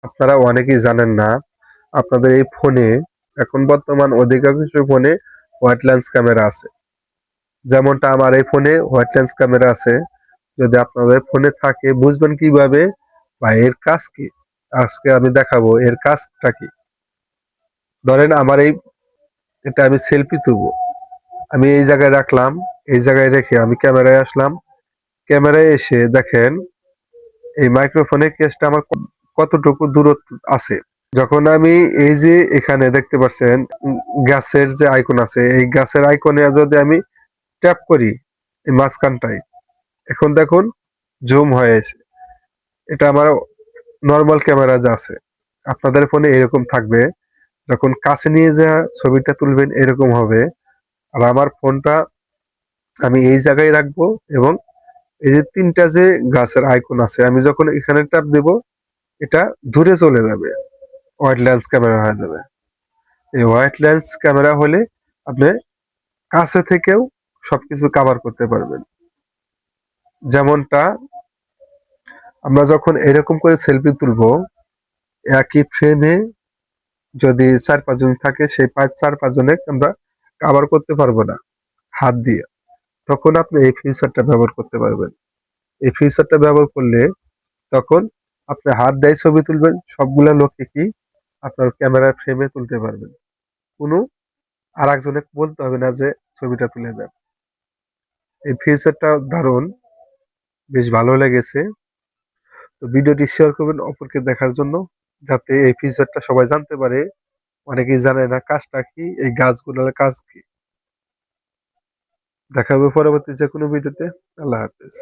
আপনারা অনেকেই জানেন না, আপনাদের এই ফোনে এখন বর্তমান অধিকাংশ ফোনে হোয়াইট লেন্স ক্যামেরা আছে। যেমনটা আমার এই ফোনে হোয়াইট লেন্স ক্যামেরা আছে। যদি আপনাদের ফোনে থাকে বুঝবেন কিভাবে বা এর কাজ কি? আজকে আমি দেখাবো এর কাজটা কি। ধরেন আমার এটা আমি সেলফি তুলবো। আমি এই জায়গায় রাখলাম, এই জায়গায় রেখে আমি ক্যামেরায় আসলাম। ক্যামেরায় এসে দেখেন এই মাইক্রোফোনের কেসটা আমার কতটুকু দূরত্ব আছে। যখন আমি এই যে এখানে দেখতে পাচ্ছেন গাছের যে আইকন আছে, এই গাছের আইকনে যদি আমি ট্যাপ করি এই মাঝখানটায়, এখন দেখুন জুম হয়েছে। এটা আমার নর্মাল ক্যামেরা যা আছে, আপনাদের ফোনে এরকম থাকবে। যখন কাছে নিয়ে যা ছবিটা তুলবেন এরকম হবে। আর আমার ফোনটা আমি এই জায়গায় রাখবো এবং এই যে তিনটা যে গাছের আইকন আছে, আমি যখন এখানে ট্যাপ দেব এটা দূরে চলে যাবে, হোয়াইট লেন্স ক্যামেরা হয়ে যাবে। এই হোয়াইট লেন্স ক্যামেরা হলে আপনি কাছে থেকেও সবকিছু কভার করতে পারবেন। যেমনটা আমরা যখন এরকম করে সেলফি তুলবো, একই ফ্রেমে যদি ৪-৫ জন থাকে, সেই ৪-৫ জনে আমরা কভার করতে পারবো না হাত দিয়ে। তখন আপনি এই ফিচারটা ব্যবহার করতে পারবেন। এই ফিচারটা ব্যবহার করলে তখন আপনি হাত দিয়ে ছবি তুলবেন, সবগুলা লোককে কি আপনার ক্যামেরার ফ্রেমে তুলতে পারবেন। কোনো আরেকজনে বলতে হবে না যে ছবিটা তুলে দেন। এই ফিচারটা দারুণ, বেশ ভালো লেগেছে। তো ভিডিওটি শেয়ার করবেন অপরকে দেখার জন্য, যাতে এই ফিচারটা সবাই জানতে পারে। অনেকেই জানে না কাজটা কি, এই গাছগুলোর কাজ কি। দেখা হবে পরবর্তী যে কোনো ভিডিওতে। আল্লাহ হাফেজ।